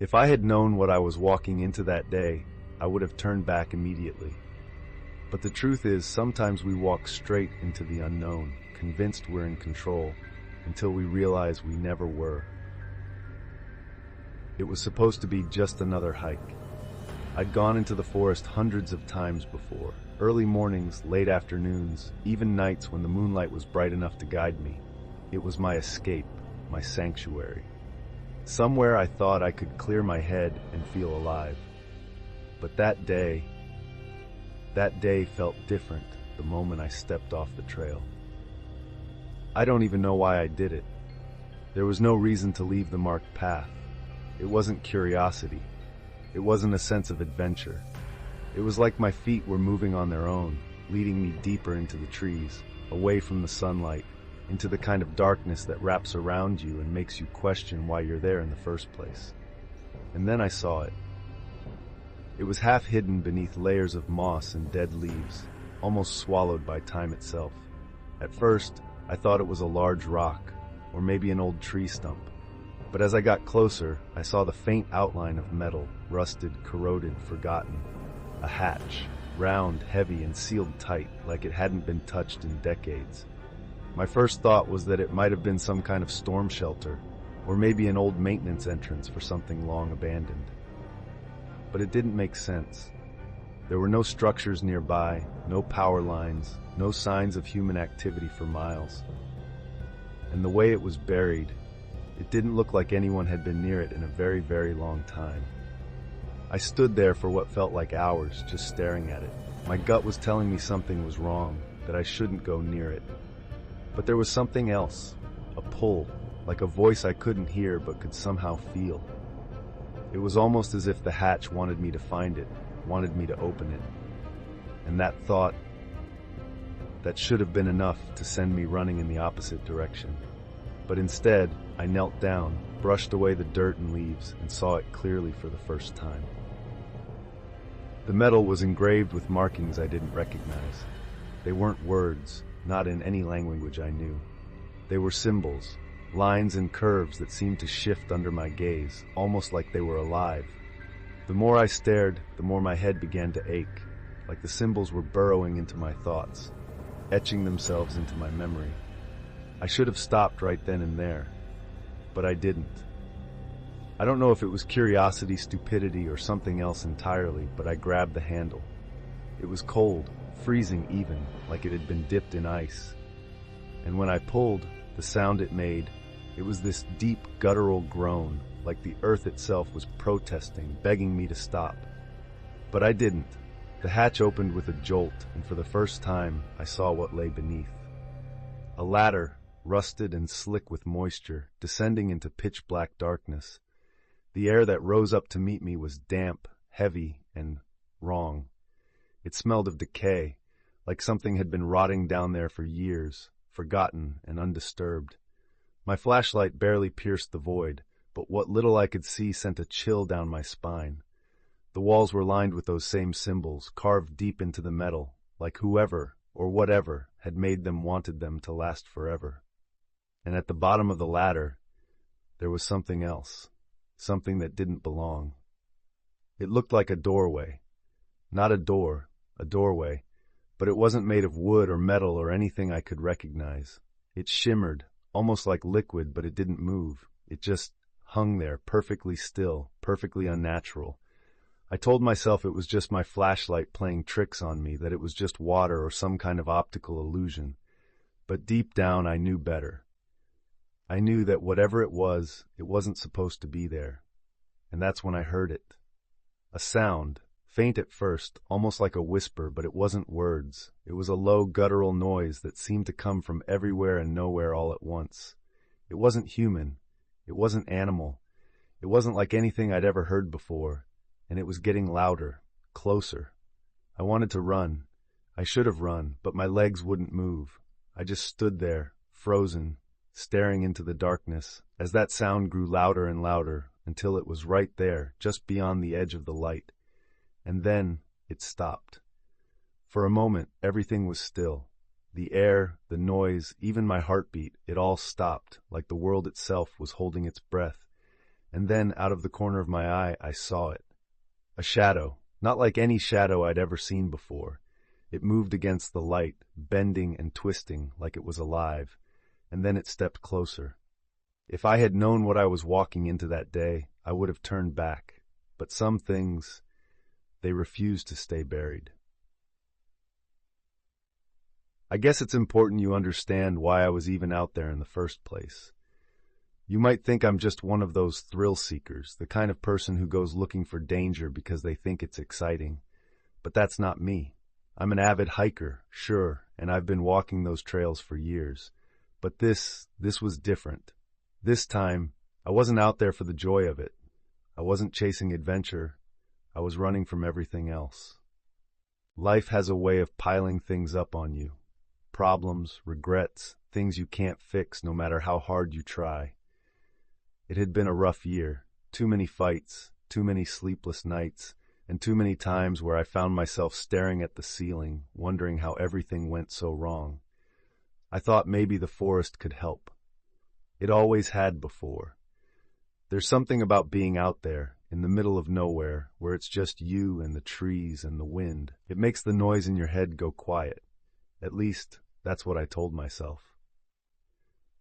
If I had known what I was walking into that day, I would have turned back immediately. But the truth is, sometimes we walk straight into the unknown, convinced we're in control, until we realize we never were. It was supposed to be just another hike. I'd gone into the forest hundreds of times before, early mornings, late afternoons, even nights when the moonlight was bright enough to guide me. It was my escape, my sanctuary. Somewhere I thought I could clear my head and feel alive. But that day felt different the moment I stepped off the trail. I don't even know why I did it. There was no reason to leave the marked path. It wasn't curiosity. It wasn't a sense of adventure. It was like my feet were moving on their own, leading me deeper into the trees, away from the sunlight, into the kind of darkness that wraps around you and makes you question why you're there in the first place. And then I saw it. It was half hidden beneath layers of moss and dead leaves, almost swallowed by time itself. At first, I thought it was a large rock, or maybe an old tree stump. But as I got closer, I saw the faint outline of metal, rusted, corroded, forgotten. A hatch, round, heavy, and sealed tight, like it hadn't been touched in decades. My first thought was that it might have been some kind of storm shelter, or maybe an old maintenance entrance for something long abandoned. But it didn't make sense. There were no structures nearby, no power lines, no signs of human activity for miles. And the way it was buried, it didn't look like anyone had been near it in a very, very long time. I stood there for what felt like hours, just staring at it. My gut was telling me something was wrong, that I shouldn't go near it. But there was something else, a pull, like a voice I couldn't hear but could somehow feel. It was almost as if the hatch wanted me to find it, wanted me to open it. And that thought, that should have been enough to send me running in the opposite direction. But instead, I knelt down, brushed away the dirt and leaves, and saw it clearly for the first time. The metal was engraved with markings I didn't recognize. They weren't words, not in any language I knew. They were symbols, lines and curves that seemed to shift under my gaze, almost like they were alive. The more I stared, the more my head began to ache, like the symbols were burrowing into my thoughts, etching themselves into my memory. I should have stopped right then and there, but I didn't. I don't know if it was curiosity, stupidity, or something else entirely, but I grabbed the handle. It was cold, freezing even, like it had been dipped in ice. And when I pulled, the sound it made, it was this deep guttural groan, like the earth itself was protesting, begging me to stop. But I didn't. The hatch opened with a jolt, and for the first time, I saw what lay beneath. A ladder, rusted and slick with moisture, descending into pitch-black darkness. The air that rose up to meet me was damp, heavy, and wrong. It smelled of decay, like something had been rotting down there for years, forgotten and undisturbed. My flashlight barely pierced the void, but what little I could see sent a chill down my spine. The walls were lined with those same symbols, carved deep into the metal, like whoever, or whatever, had made them wanted them to last forever. And at the bottom of the ladder, there was something else, something that didn't belong. It looked like a doorway. Not a door, a doorway, but it wasn't made of wood or metal or anything I could recognize. It shimmered, almost like liquid, but it didn't move. It just hung there, perfectly still, perfectly unnatural. I told myself it was just my flashlight playing tricks on me, that it was just water or some kind of optical illusion. But deep down I knew better. I knew that whatever it wasn't supposed to be there. And that's when I heard it. A sound, faint at first, almost like a whisper, but it wasn't words. It was a low guttural noise that seemed to come from everywhere and nowhere all at once. It wasn't human. It wasn't animal. It wasn't like anything I'd ever heard before. And it was getting louder, closer. I wanted to run. I should have run, but my legs wouldn't move. I just stood there, frozen, staring into the darkness, as that sound grew louder and louder, until it was right there, just beyond the edge of the light. And then it stopped. For a moment, everything was still. The air, the noise, even my heartbeat, it all stopped, like the world itself was holding its breath. And then, out of the corner of my eye, I saw it. A shadow, not like any shadow I'd ever seen before. It moved against the light, bending and twisting like it was alive, and then it stepped closer. If I had known what I was walking into that day, I would have turned back. But some things, they refuse to stay buried. I guess it's important you understand why I was even out there in the first place. You might think I'm just one of those thrill seekers, the kind of person who goes looking for danger because they think it's exciting. But that's not me. I'm an avid hiker, sure, and I've been walking those trails for years. But this was different. This time, I wasn't out there for the joy of it. I wasn't chasing adventure. I was running from everything else. Life has a way of piling things up on you. Problems, regrets, things you can't fix no matter how hard you try. It had been a rough year. Too many fights, too many sleepless nights, and too many times where I found myself staring at the ceiling, wondering how everything went so wrong. I thought maybe the forest could help. It always had before. There's something about being out there, in the middle of nowhere, where it's just you and the trees and the wind. It makes the noise in your head go quiet. At least, that's what I told myself.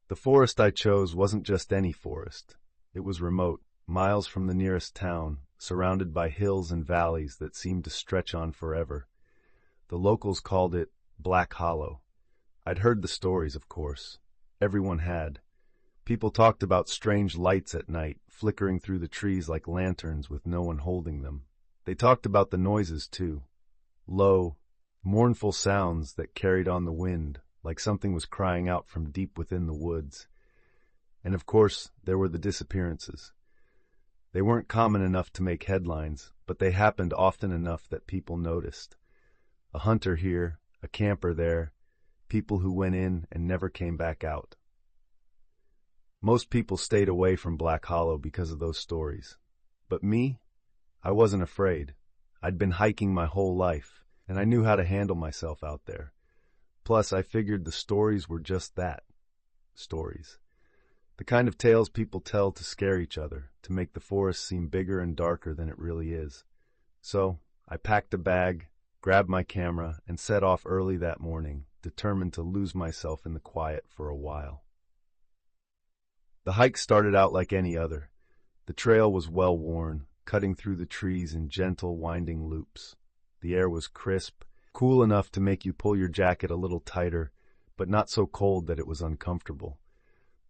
The forest I chose wasn't just any forest. It was remote, miles from the nearest town, surrounded by hills and valleys that seemed to stretch on forever. The locals called it Black Hollow. I'd heard the stories, of course. Everyone had. People talked about strange lights at night, flickering through the trees like lanterns with no one holding them. They talked about the noises, too. Low, mournful sounds that carried on the wind, like something was crying out from deep within the woods. And of course, there were the disappearances. They weren't common enough to make headlines, but they happened often enough that people noticed. A hunter here, a camper there, people who went in and never came back out. Most people stayed away from Black Hollow because of those stories. But me? I wasn't afraid. I'd been hiking my whole life, and I knew how to handle myself out there. Plus, I figured the stories were just that. Stories. The kind of tales people tell to scare each other, to make the forest seem bigger and darker than it really is. So, I packed a bag, grabbed my camera, and set off early that morning, determined to lose myself in the quiet for a while. The hike started out like any other. The trail was well worn, cutting through the trees in gentle, winding loops. The air was crisp, cool enough to make you pull your jacket a little tighter, but not so cold that it was uncomfortable.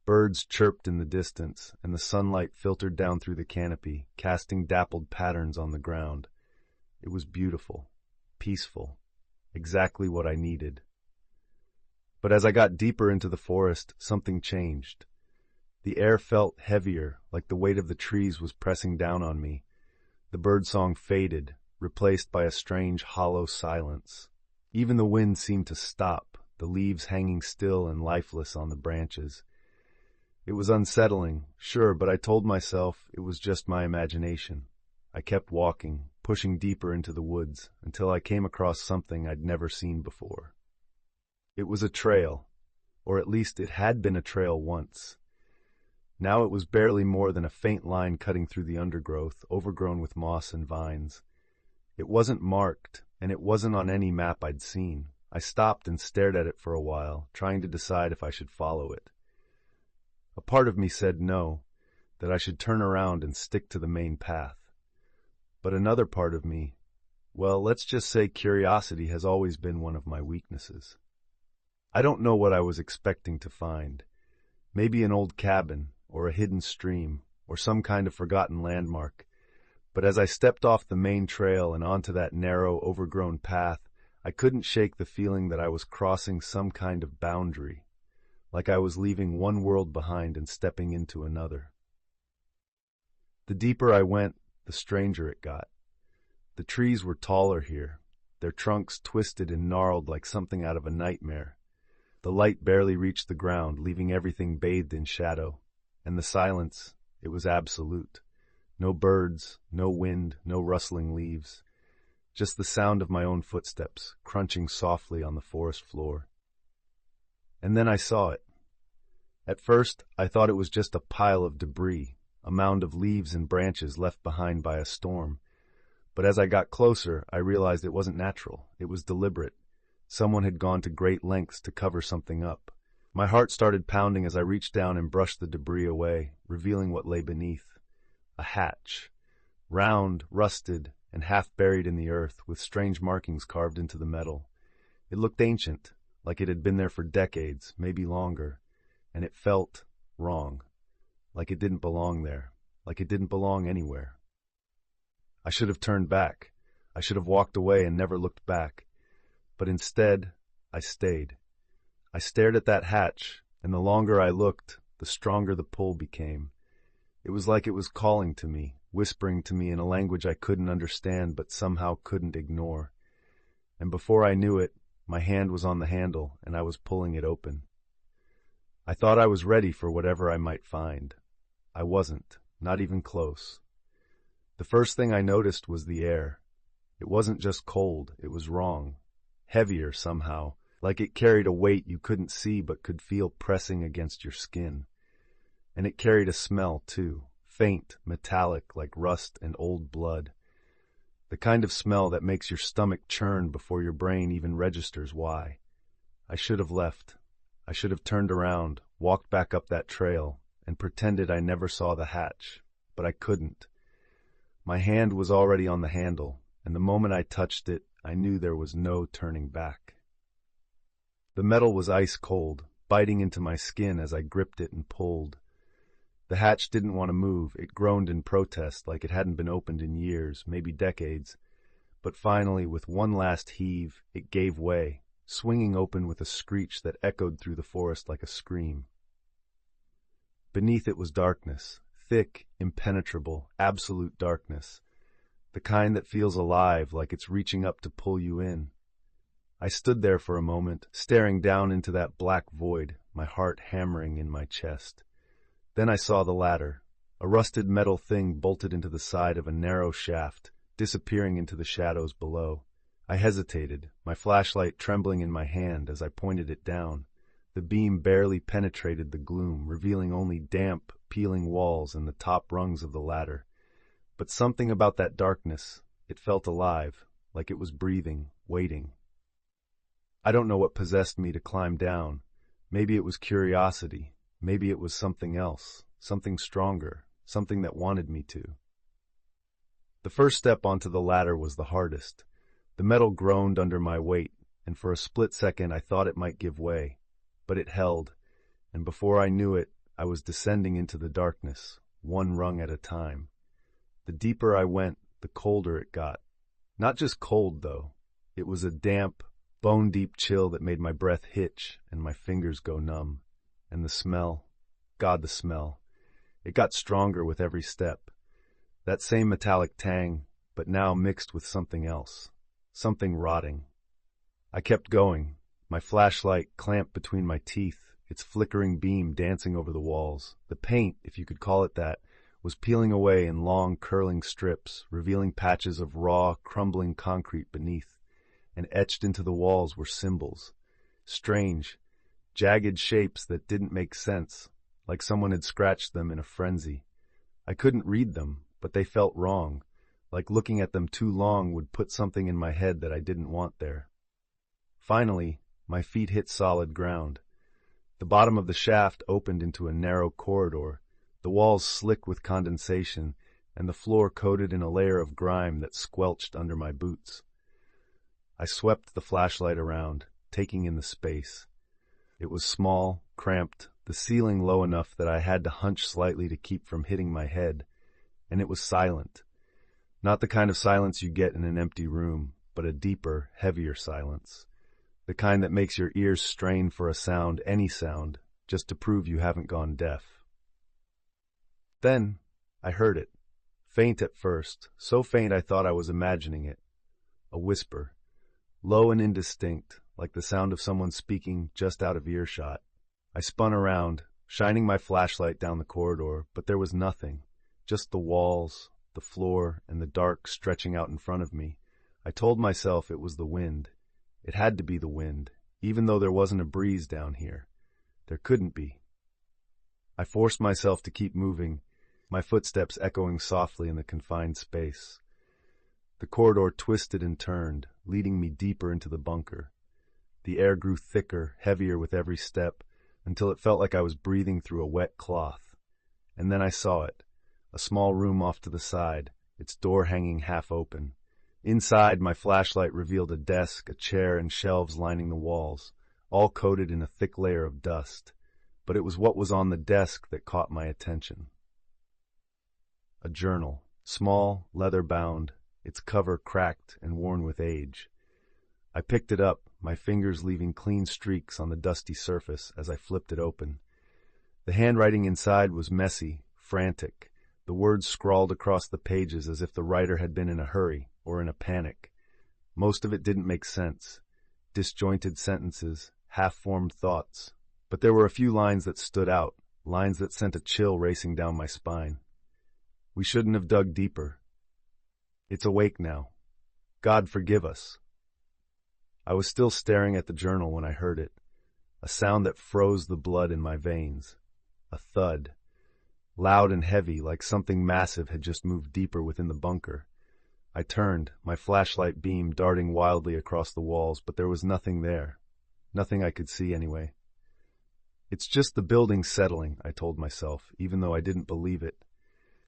Birds chirped in the distance, and the sunlight filtered down through the canopy, casting dappled patterns on the ground. It was beautiful, peaceful, exactly what I needed. But as I got deeper into the forest, something changed. The air felt heavier, like the weight of the trees was pressing down on me. The birdsong faded, replaced by a strange, hollow silence. Even the wind seemed to stop, the leaves hanging still and lifeless on the branches. It was unsettling, sure, but I told myself it was just my imagination. I kept walking, pushing deeper into the woods, until I came across something I'd never seen before. It was a trail, or at least it had been a trail once. Now it was barely more than a faint line cutting through the undergrowth, overgrown with moss and vines. It wasn't marked, and it wasn't on any map I'd seen. I stopped and stared at it for a while, trying to decide if I should follow it. A part of me said no, that I should turn around and stick to the main path. But another part of me, well, let's just say curiosity has always been one of my weaknesses. I don't know what I was expecting to find. Maybe an old cabin, or a hidden stream, or some kind of forgotten landmark. But as I stepped off the main trail and onto that narrow, overgrown path, I couldn't shake the feeling that I was crossing some kind of boundary, like I was leaving one world behind and stepping into another. The deeper I went, the stranger it got. The trees were taller here, their trunks twisted and gnarled like something out of a nightmare. The light barely reached the ground, leaving everything bathed in shadow. And the silence, it was absolute. No birds, no wind, no rustling leaves. Just the sound of my own footsteps, crunching softly on the forest floor. And then I saw it. At first, I thought it was just a pile of debris, a mound of leaves and branches left behind by a storm. But as I got closer, I realized it wasn't natural. It was deliberate. Someone had gone to great lengths to cover something up. My heart started pounding as I reached down and brushed the debris away, revealing what lay beneath. A hatch. Round, rusted, and half buried in the earth, with strange markings carved into the metal. It looked ancient, like it had been there for decades, maybe longer, and it felt wrong, like it didn't belong there, like it didn't belong anywhere. I should have turned back. I should have walked away and never looked back. But instead, I stayed. I stared at that hatch, and the longer I looked, the stronger the pull became. It was like it was calling to me, whispering to me in a language I couldn't understand but somehow couldn't ignore. And before I knew it, my hand was on the handle and I was pulling it open. I thought I was ready for whatever I might find. I wasn't, not even close. The first thing I noticed was the air. It wasn't just cold, it was wrong. Heavier somehow, like it carried a weight you couldn't see but could feel pressing against your skin. And it carried a smell, too, faint, metallic, like rust and old blood. The kind of smell that makes your stomach churn before your brain even registers why. I should have left. I should have turned around, walked back up that trail, and pretended I never saw the hatch. But I couldn't. My hand was already on the handle, and the moment I touched it, I knew there was no turning back. The metal was ice cold, biting into my skin as I gripped it and pulled. The hatch didn't want to move. It groaned in protest like it hadn't been opened in years, maybe decades. But finally, with one last heave, it gave way, swinging open with a screech that echoed through the forest like a scream. Beneath it was darkness, thick, impenetrable, absolute darkness, the kind that feels alive, like it's reaching up to pull you in. I stood there for a moment, staring down into that black void, my heart hammering in my chest. Then I saw the ladder, a rusted metal thing bolted into the side of a narrow shaft, disappearing into the shadows below. I hesitated, my flashlight trembling in my hand as I pointed it down. The beam barely penetrated the gloom, revealing only damp, peeling walls and the top rungs of the ladder. But something about that darkness, it felt alive, like it was breathing, waiting. I don't know what possessed me to climb down. Maybe it was curiosity. Maybe it was something else, something stronger, something that wanted me to. The first step onto the ladder was the hardest. The metal groaned under my weight, and for a split second I thought it might give way. But it held, and before I knew it, I was descending into the darkness, one rung at a time. The deeper I went, the colder it got. Not just cold, though. It was a damp, bone-deep chill that made my breath hitch and my fingers go numb. And the smell, God, the smell. It got stronger with every step. That same metallic tang, but now mixed with something else. Something rotting. I kept going, my flashlight clamped between my teeth, its flickering beam dancing over the walls. The paint, if you could call it that, was peeling away in long, curling strips, revealing patches of raw, crumbling concrete beneath. And etched into the walls were symbols. Strange, jagged shapes that didn't make sense, like someone had scratched them in a frenzy. I couldn't read them, but they felt wrong, like looking at them too long would put something in my head that I didn't want there. Finally, my feet hit solid ground. The bottom of the shaft opened into a narrow corridor, the walls slick with condensation, and the floor coated in a layer of grime that squelched under my boots. I swept the flashlight around, taking in the space. It was small, cramped, the ceiling low enough that I had to hunch slightly to keep from hitting my head, and it was silent. Not the kind of silence you get in an empty room, but a deeper, heavier silence. The kind that makes your ears strain for a sound, any sound, just to prove you haven't gone deaf. Then, I heard it. Faint at first, so faint I thought I was imagining it. A whisper, low and indistinct, like the sound of someone speaking just out of earshot. I spun around, shining my flashlight down the corridor, but there was nothing, just the walls, the floor, and the dark stretching out in front of me. I told myself it was the wind. It had to be the wind, even though there wasn't a breeze down here. There couldn't be. I forced myself to keep moving, my footsteps echoing softly in the confined space. The corridor twisted and turned, leading me deeper into the bunker. The air grew thicker, heavier with every step, until it felt like I was breathing through a wet cloth. And then I saw it, a small room off to the side, its door hanging half open. Inside, my flashlight revealed a desk, a chair, and shelves lining the walls, all coated in a thick layer of dust. But it was what was on the desk that caught my attention. A journal, small, leather-bound, its cover cracked and worn with age. I picked it up, my fingers leaving clean streaks on the dusty surface as I flipped it open. The handwriting inside was messy, frantic, the words scrawled across the pages as if the writer had been in a hurry or in a panic. Most of it didn't make sense. Disjointed sentences, half-formed thoughts. But there were a few lines that stood out, lines that sent a chill racing down my spine. We shouldn't have dug deeper. It's awake now. God forgive us. I was still staring at the journal when I heard it, a sound that froze the blood in my veins. A thud, loud and heavy, like something massive had just moved deeper within the bunker. I turned, my flashlight beam darting wildly across the walls, but there was nothing there. Nothing I could see anyway. It's just the building settling, I told myself, even though I didn't believe it.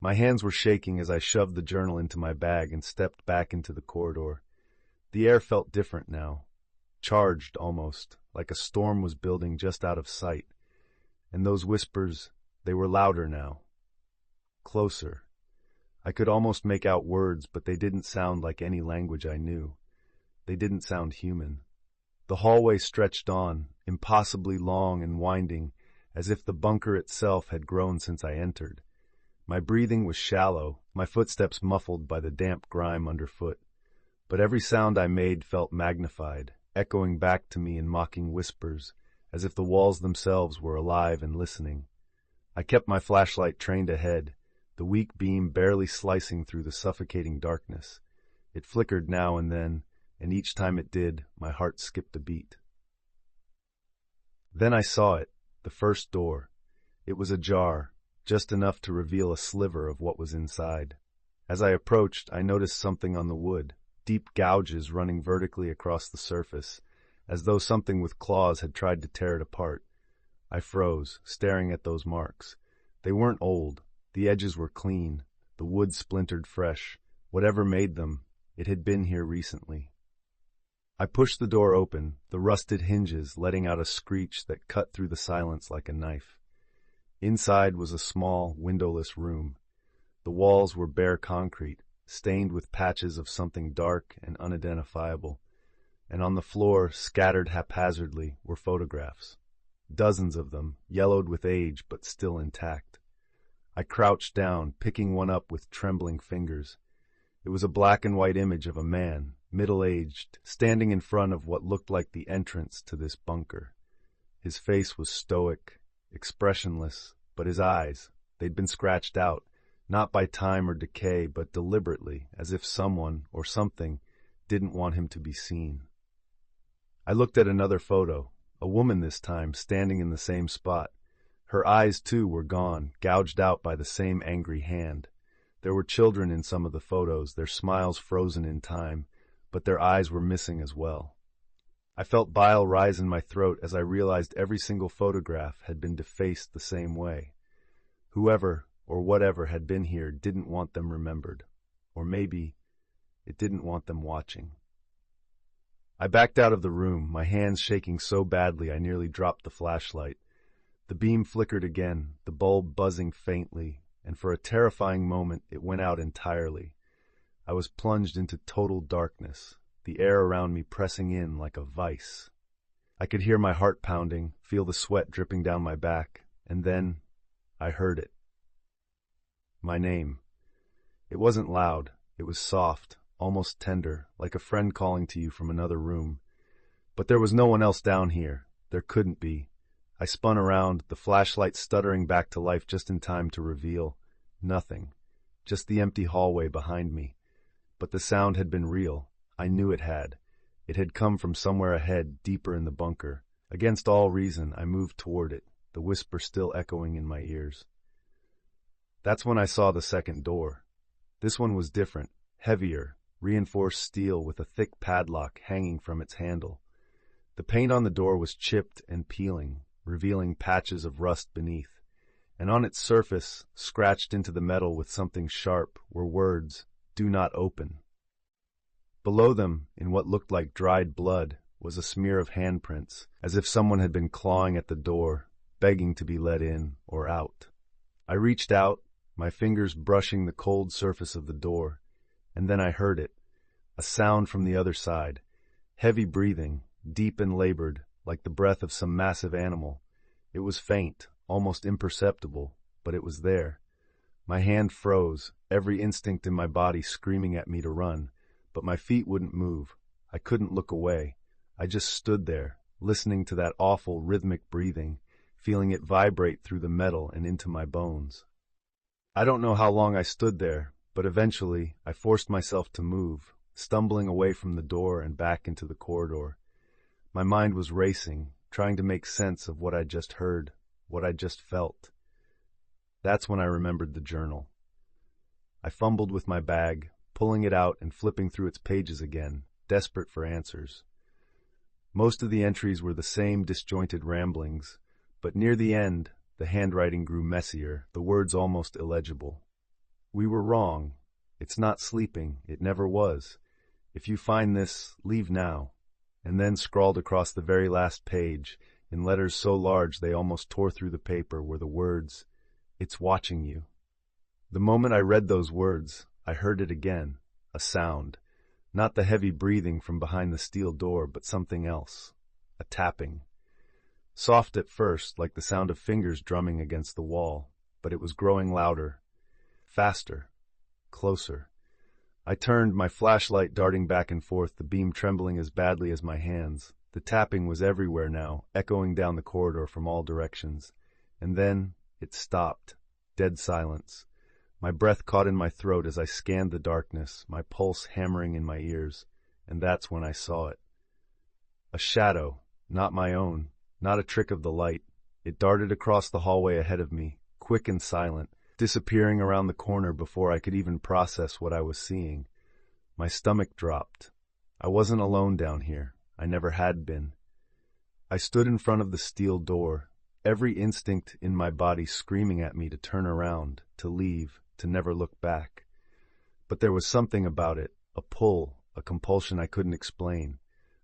My hands were shaking as I shoved the journal into my bag and stepped back into the corridor. The air felt different now, charged almost, like a storm was building just out of sight. And those whispers, they were louder now. Closer. I could almost make out words, but they didn't sound like any language I knew. They didn't sound human. The hallway stretched on, impossibly long and winding, as if the bunker itself had grown since I entered. My breathing was shallow, my footsteps muffled by the damp grime underfoot. But every sound I made felt magnified, echoing back to me in mocking whispers, as if the walls themselves were alive and listening. I kept my flashlight trained ahead, the weak beam barely slicing through the suffocating darkness. It flickered now and then, and each time it did, my heart skipped a beat. Then I saw it, the first door. It was ajar, just enough to reveal a sliver of what was inside. As I approached, I noticed something on the wood, deep gouges running vertically across the surface, as though something with claws had tried to tear it apart. I froze, staring at those marks. They weren't old. The edges were clean, the wood splintered fresh. Whatever made them, it had been here recently. I pushed the door open, the rusted hinges letting out a screech that cut through the silence like a knife. Inside was a small, windowless room. The walls were bare concrete, stained with patches of something dark and unidentifiable, and on the floor, scattered haphazardly, were photographs. Dozens of them, yellowed with age but still intact. I crouched down, picking one up with trembling fingers. It was a black and white image of a man, middle-aged, standing in front of what looked like the entrance to this bunker. His face was stoic, expressionless, but his eyes, they'd been scratched out, not by time or decay, but deliberately, as if someone, or something, didn't want him to be seen. I looked at another photo, a woman this time, standing in the same spot. Her eyes, too, were gone, gouged out by the same angry hand. There were children in some of the photos, their smiles frozen in time, but their eyes were missing as well. I felt bile rise in my throat as I realized every single photograph had been defaced the same way. Whoever or whatever had been here didn't want them remembered. Or maybe it didn't want them watching. I backed out of the room, my hands shaking so badly I nearly dropped the flashlight. The beam flickered again, the bulb buzzing faintly, and for a terrifying moment it went out entirely. I was plunged into total darkness, the air around me pressing in like a vice. I could hear my heart pounding, feel the sweat dripping down my back, and then I heard it. My name. It wasn't loud, it was soft, almost tender, like a friend calling to you from another room. But there was no one else down here. There couldn't be. I spun around, the flashlight stuttering back to life just in time to reveal nothing, just the empty hallway behind me. But the sound had been real. I knew it had. It had come from somewhere ahead, deeper in the bunker. Against all reason, I moved toward it, the whisper still echoing in my ears. That's when I saw the second door. This one was different, heavier, reinforced steel with a thick padlock hanging from its handle. The paint on the door was chipped and peeling, revealing patches of rust beneath, and on its surface, scratched into the metal with something sharp, were words, "Do not open." Below them, in what looked like dried blood, was a smear of handprints, as if someone had been clawing at the door, begging to be let in or out. I reached out, my fingers brushing the cold surface of the door, and then I heard it, a sound from the other side, heavy breathing, deep and labored, like the breath of some massive animal. It was faint, almost imperceptible, but it was there. My hand froze, every instinct in my body screaming at me to run, but my feet wouldn't move. I couldn't look away. I just stood there, listening to that awful rhythmic breathing, feeling it vibrate through the metal and into my bones. I don't know how long I stood there, but eventually I forced myself to move, stumbling away from the door and back into the corridor. My mind was racing, trying to make sense of what I'd just heard, what I'd just felt. That's when I remembered the journal. I fumbled with my bag, pulling it out and flipping through its pages again, desperate for answers. Most of the entries were the same disjointed ramblings, but near the end, the handwriting grew messier, the words almost illegible. "We were wrong. It's not sleeping. It never was. If you find this, leave now." And then scrawled across the very last page, in letters so large they almost tore through the paper, were the words, "It's watching you." The moment I read those words, I heard it again, a sound. Not the heavy breathing from behind the steel door, but something else. A tapping. Soft at first, like the sound of fingers drumming against the wall, but it was growing louder, faster, closer. I turned, my flashlight darting back and forth, the beam trembling as badly as my hands. The tapping was everywhere now, echoing down the corridor from all directions. And then it stopped. Dead silence. My breath caught in my throat as I scanned the darkness, my pulse hammering in my ears. And that's when I saw it. A shadow, not my own, not a trick of the light. It darted across the hallway ahead of me, quick and silent, disappearing around the corner before I could even process what I was seeing. My stomach dropped. I wasn't alone down here. I never had been. I stood in front of the steel door, every instinct in my body screaming at me to turn around, to leave, to never look back. But there was something about it, a pull, a compulsion I couldn't explain.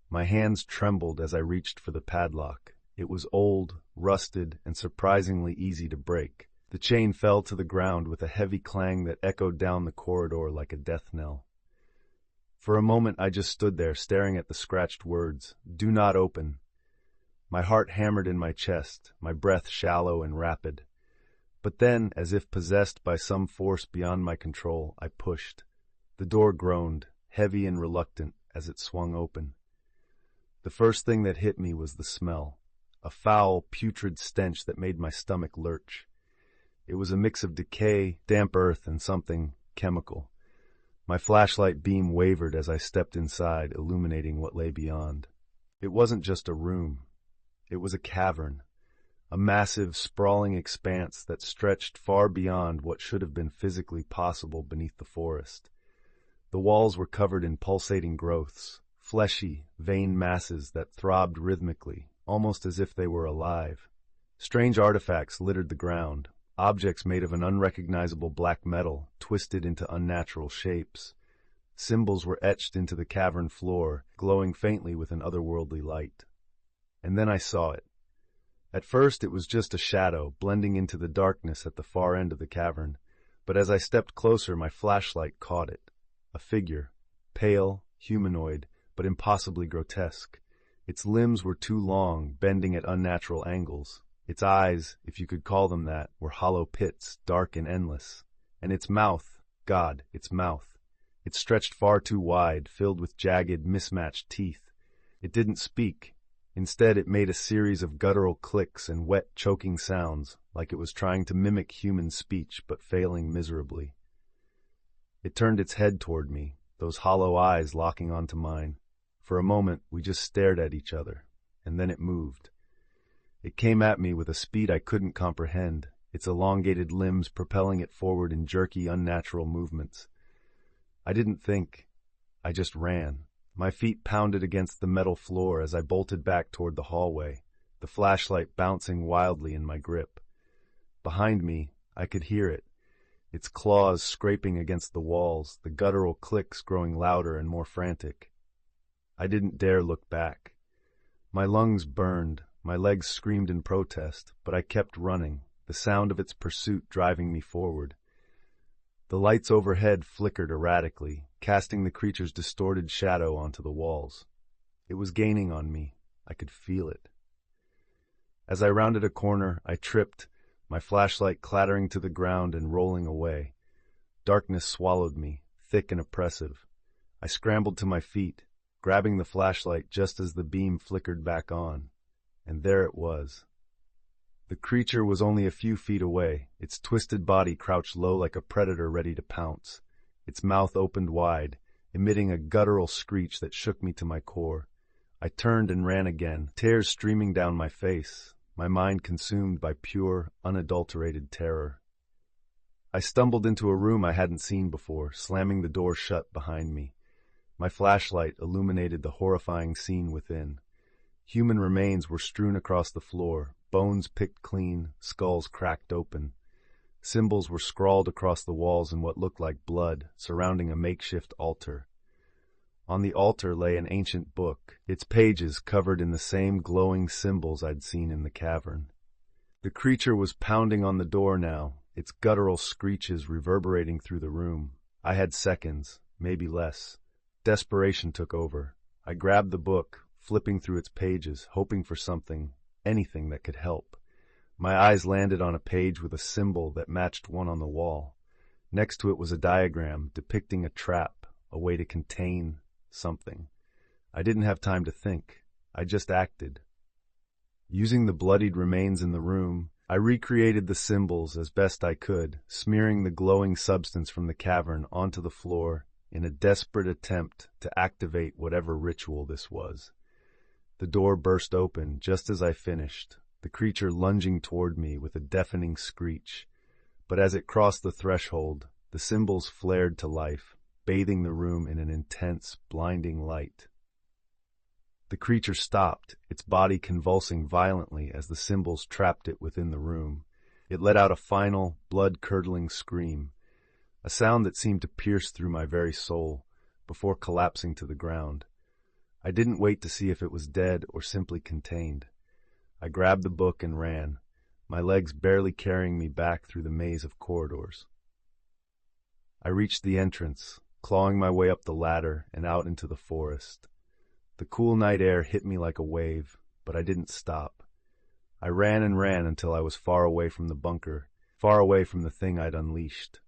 My hands trembled as I reached for the padlock. It was old, rusted, and surprisingly easy to break. The chain fell to the ground with a heavy clang that echoed down the corridor like a death knell. For a moment I just stood there staring at the scratched words, "Do not open." My heart hammered in my chest, my breath shallow and rapid. But then, as if possessed by some force beyond my control, I pushed. The door groaned, heavy and reluctant, as it swung open. The first thing that hit me was the smell, a foul, putrid stench that made my stomach lurch. It was a mix of decay, damp earth, and something chemical. My flashlight beam wavered as I stepped inside, illuminating what lay beyond. It wasn't just a room. It was a cavern, a massive, sprawling expanse that stretched far beyond what should have been physically possible beneath the forest. The walls were covered in pulsating growths, fleshy, vein masses that throbbed rhythmically, almost as if they were alive. Strange artifacts littered the ground, objects made of an unrecognizable black metal, twisted into unnatural shapes. Symbols were etched into the cavern floor, glowing faintly with an otherworldly light. And then I saw it. At first it was just a shadow, blending into the darkness at the far end of the cavern, but as I stepped closer my flashlight caught it. A figure, pale, humanoid, but impossibly grotesque. Its limbs were too long, bending at unnatural angles. Its eyes, if you could call them that, were hollow pits, dark and endless. And its mouth, God, its mouth. It stretched far too wide, filled with jagged, mismatched teeth. It didn't speak. Instead, it made a series of guttural clicks and wet, choking sounds, like it was trying to mimic human speech, but failing miserably. It turned its head toward me, those hollow eyes locking onto mine. For a moment, we just stared at each other, and then it moved. It came at me with a speed I couldn't comprehend. its elongated limbs propelling it forward in jerky, unnatural movements. I didn't think. I just ran. My feet pounded against the metal floor as I bolted back toward the hallway, the flashlight bouncing wildly in my grip. Behind me, I could hear it, its claws scraping against the walls, the guttural clicks growing louder and more frantic. I didn't dare look back. My lungs burned, my legs screamed in protest, but I kept running, the sound of its pursuit driving me forward. The lights overhead flickered erratically, casting the creature's distorted shadow onto the walls. It was gaining on me. I could feel it. As I rounded a corner, I tripped, my flashlight clattering to the ground and rolling away. Darkness swallowed me, thick and oppressive. I scrambled to my feet, grabbing the flashlight just as the beam flickered back on. And there it was. The creature was only a few feet away, its twisted body crouched low like a predator ready to pounce. Its mouth opened wide, emitting a guttural screech that shook me to my core. I turned and ran again, tears streaming down my face, my mind consumed by pure, unadulterated terror. I stumbled into a room I hadn't seen before, slamming the door shut behind me. My flashlight illuminated the horrifying scene within. Human remains were strewn across the floor, bones picked clean, skulls cracked open. Symbols were scrawled across the walls in what looked like blood, surrounding a makeshift altar. On the altar lay an ancient book, its pages covered in the same glowing symbols I'd seen in the cavern. The creature was pounding on the door now, its guttural screeches reverberating through the room. I had seconds, maybe less. Desperation took over. I grabbed the book, flipping through its pages, hoping for something, anything that could help. My eyes landed on a page with a symbol that matched one on the wall. Next to it was a diagram depicting a trap, a way to contain something. I didn't have time to think. I just acted. Using the bloodied remains in the room, I recreated the symbols as best I could, smearing the glowing substance from the cavern onto the floor in a desperate attempt to activate whatever ritual this was. The door burst open just as I finished, the creature lunging toward me with a deafening screech. But as it crossed the threshold, the symbols flared to life, bathing the room in an intense, blinding light. The creature stopped, its body convulsing violently as the symbols trapped it within the room. It let out a final, blood-curdling scream, a sound that seemed to pierce through my very soul, before collapsing to the ground. I didn't wait to see if it was dead or simply contained. I grabbed the book and ran, my legs barely carrying me back through the maze of corridors. I reached the entrance, clawing my way up the ladder and out into the forest. The cool night air hit me like a wave, but I didn't stop. I ran and ran until I was far away from the bunker, far away from the thing I'd unleashed.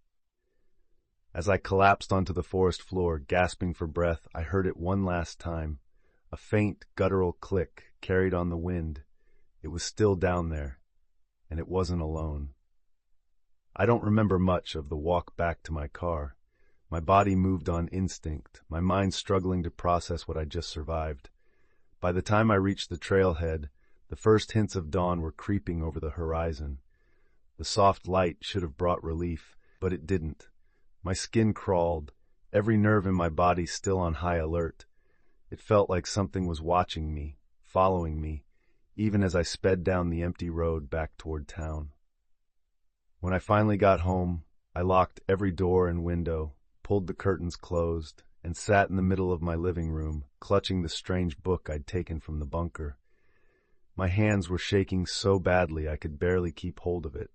As I collapsed onto the forest floor, gasping for breath, I heard it one last time, a faint, guttural click carried on the wind. It was still down there, and it wasn't alone. I don't remember much of the walk back to my car. My body moved on instinct, my mind struggling to process what I'd just survived. By the time I reached the trailhead, the first hints of dawn were creeping over the horizon. The soft light should have brought relief, but it didn't. My skin crawled, every nerve in my body still on high alert. It felt like something was watching me, following me, even as I sped down the empty road back toward town. When I finally got home, I locked every door and window, pulled the curtains closed, and sat in the middle of my living room, clutching the strange book I'd taken from the bunker. My hands were shaking so badly I could barely keep hold of it.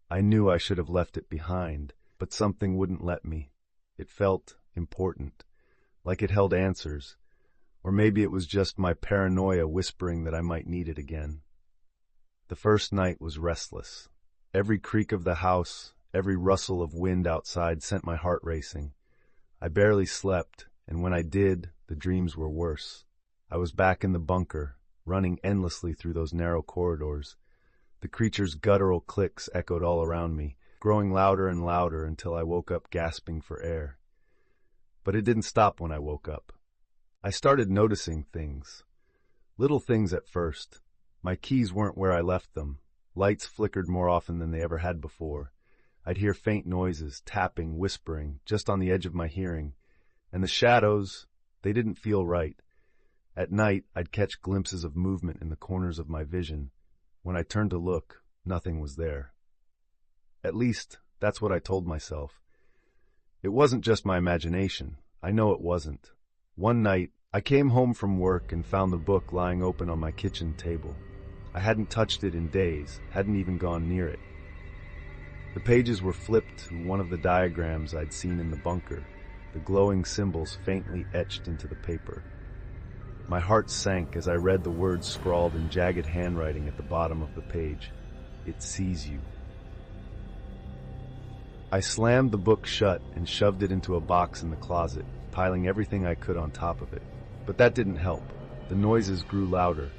I knew I should have left it behind, but something wouldn't let me. It felt important, like it held answers, or maybe it was just my paranoia whispering that I might need it again. The first night was restless. Every creak of the house, every rustle of wind outside sent my heart racing. I barely slept, and when I did, the dreams were worse. I was back in the bunker, running endlessly through those narrow corridors. The creature's guttural clicks echoed all around me, growing louder and louder until I woke up gasping for air. But it didn't stop when I woke up. I started noticing things. Little things at first. My keys weren't where I left them. Lights flickered more often than they ever had before. I'd hear faint noises, tapping, whispering, just on the edge of my hearing. And the shadows, they didn't feel right. At night, I'd catch glimpses of movement in the corners of my vision. When I turned to look, nothing was there. At least, that's what I told myself. It wasn't just my imagination. I know it wasn't. One night, I came home from work and found the book lying open on my kitchen table. I hadn't touched it in days, hadn't even gone near it. The pages were flipped to one of the diagrams I'd seen in the bunker, the glowing symbols faintly etched into the paper. My heart sank as I read the words scrawled in jagged handwriting at the bottom of the page. It sees you. I slammed the book shut and shoved it into a box in the closet, piling everything I could on top of it. But that didn't help. The noises grew louder.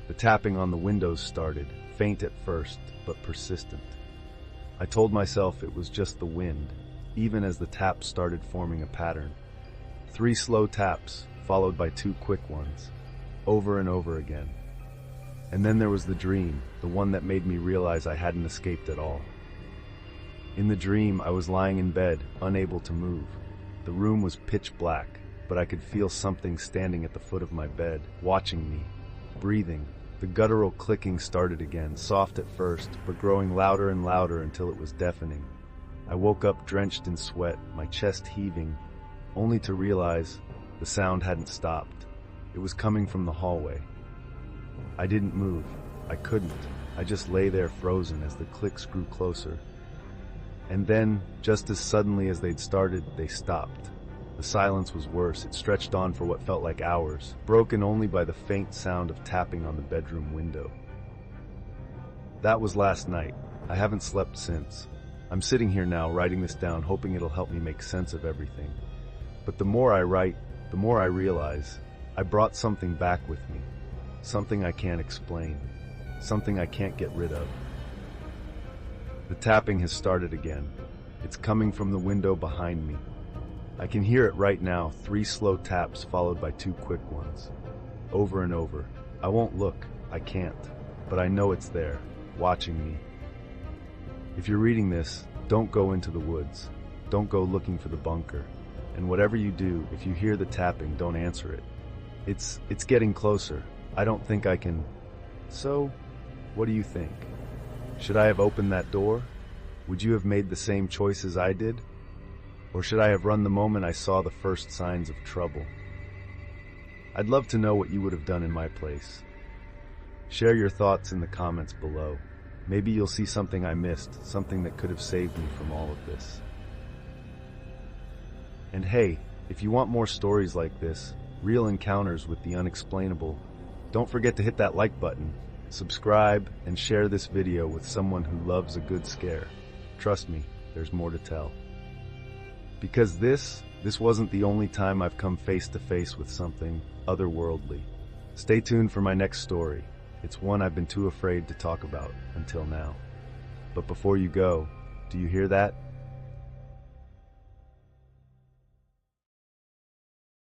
The tapping on the windows started, faint at first, but persistent. I told myself it was just the wind, even as the taps started forming a pattern. 3 slow taps, followed by 2 quick ones, over and over again. And then there was the dream, the one that made me realize I hadn't escaped at all. In the dream, I was lying in bed, unable to move. The room was pitch black, but I could feel something standing at the foot of my bed, watching me, breathing. The guttural clicking started again, soft at first, but growing louder and louder until it was deafening. I woke up drenched in sweat, my chest heaving, only to realize the sound hadn't stopped. It was coming from the hallway. I didn't move. I couldn't. I just lay there frozen as the clicks grew closer. And then, just as suddenly as they'd started, they stopped. The silence was worse. It stretched on for what felt like hours, broken only by the faint sound of tapping on the bedroom window. That was last night. I haven't slept since. I'm sitting here now, writing this down, hoping it'll help me make sense of everything. But the more I write, the more I realize I brought something back with me. Something I can't explain. Something I can't get rid of. The tapping has started again. It's coming from the window behind me. I can hear it right now, 3 slow taps followed by 2 quick ones. Over and over. I won't look. I can't. But I know it's there, watching me. If you're reading this, don't go into the woods. Don't go looking for the bunker. And whatever you do, if you hear the tapping, don't answer it. It's getting closer. I don't think I can... So, what do you think? Should I have opened that door? Would you have made the same choices I did? Or should I have run the moment I saw the first signs of trouble? I'd love to know what you would have done in my place. Share your thoughts in the comments below. Maybe you'll see something I missed, something that could have saved me from all of this. And hey, if you want more stories like this, real encounters with the unexplainable, don't forget to hit that like button, subscribe, and share this video with someone who loves a good scare. Trust me, there's more to tell. Because this wasn't the only time I've come face to face with something otherworldly. Stay tuned for my next story. It's one I've been too afraid to talk about until now. But before you go, do you hear that?